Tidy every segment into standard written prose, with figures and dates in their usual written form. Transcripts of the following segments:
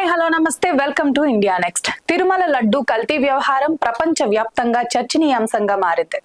Hi hello నమస్తే welcome to India next. Tirumala laddu కల్తీ వ్యవహారం ప్రపంచ వ్యాప్తంగా చర్చనీయాంశంగా మారింది.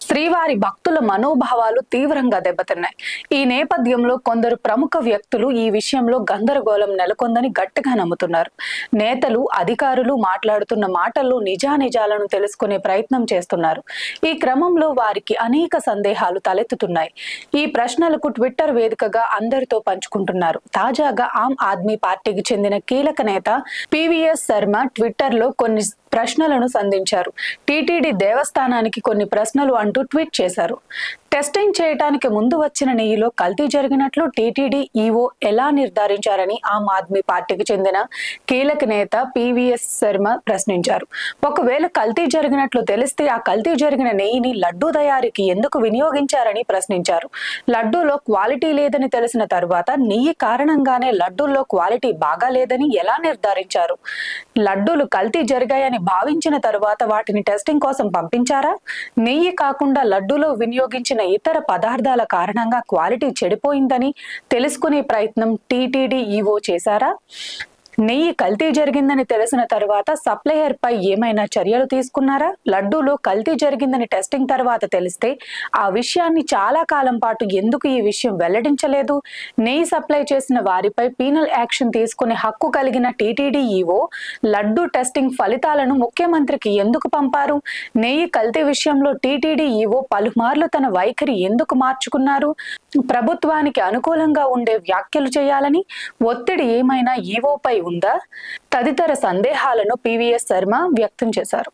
శ్రీవారి భక్తుల మనోభావాలు తీవ్రంగా దెబ్బతిన్నాయి. ఈ నేపథ్యంలో కొందరు ప్రముఖ వ్యక్తులు ఈ విషయంలో గందరగోళం నెలకొందని గట్టిగా నమ్ముతున్నారు. నేతలు, అధికారులు మాట్లాడుతున్న మాటల్లో నిజానిజాలను తెలుసుకునే ప్రయత్నం చేస్తున్నారు. ఈ క్రమంలో వారికి అనేక సందేహాలు తలెత్తుతున్నాయి. ఈ ప్రశ్నలకు ట్విట్టర్ వేదికగా అందరితో పంచుకుంటున్నారు. తాజాగా ఆమ్ ఆద్మీ పార్టీకి చెందిన కీలక నేత పివిఎస్ శర్మ ట్విట్టర్ లో కొన్ని ప్రశ్నలను సంధించారు. టీటీడీ దేవస్థానానికి కొన్ని ప్రశ్నలు అంటూ ట్వీట్ చేశారు. టెస్టింగ్ చేయడానికి ముందు వచ్చిన నెయ్యిలో కల్తీ జరిగినట్లు టీటీడీ ఈవో ఎలా నిర్ధారించారని ఆమ్ ఆద్మీ పార్టీకి చెందిన కీలక నేత పివిఎస్ శర్మ ప్రశ్నించారు. ఒకవేళ కల్తీ జరిగినట్లు తెలిస్తే ఆ కల్తీ జరిగిన నెయ్యిని లడ్డూ తయారీకి ఎందుకు వినియోగించారని ప్రశ్నించారు. లడ్డూలో క్వాలిటీ లేదని తెలిసిన తరువాత నెయ్యి కారణంగానే లడ్డూల్లో క్వాలిటీ బాగా లేదని ఎలా నిర్ధారించారు? లడ్డూలు కల్తీ జరిగాయని భావించిన తరువాత వాటిని టెస్టింగ్ కోసం పంపించారా? నెయ్యి కాకుండా లడ్డూలో వినియోగించిన ఇతర పదార్థాల కారణంగా క్వాలిటీ చెడిపోయిందని తెలుసుకునే ప్రయత్నం టీటీడీ ఈవో చేశారా? నెయ్యి కల్తీ జరిగిందని తెలిసిన తరువాత సప్లయర్ పై ఏమైనా చర్యలు తీసుకున్నారా? లడ్డూలో కల్తీ జరిగిందని టెస్టింగ్ తర్వాత తెలిస్తే ఆ విషయాన్ని చాలా కాలం పాటు ఎందుకు ఈ విషయం వెల్లడించలేదు? నెయ్యి సప్లై చేసిన వారిపై పీనల్ యాక్షన్ తీసుకునే హక్కు కలిగిన టీటీడీ ఈవో లడ్డూ టెస్టింగ్ ఫలితాలను ముఖ్యమంత్రికి ఎందుకు పంపారు? నెయ్యి కల్తీ విషయంలో టీటీడీ ఈవో పలుమార్లు తన వైఖరి ఎందుకు మార్చుకున్నారు? ప్రభుత్వానికి అనుకూలంగా ఉండే వ్యాఖ్యలు చేయాలని ఒత్తిడి ఏమైనా ఈవోపై ఉందా? తదితర సందేహాలను పివిఎస్ శర్మ వ్యక్తం చేశారు.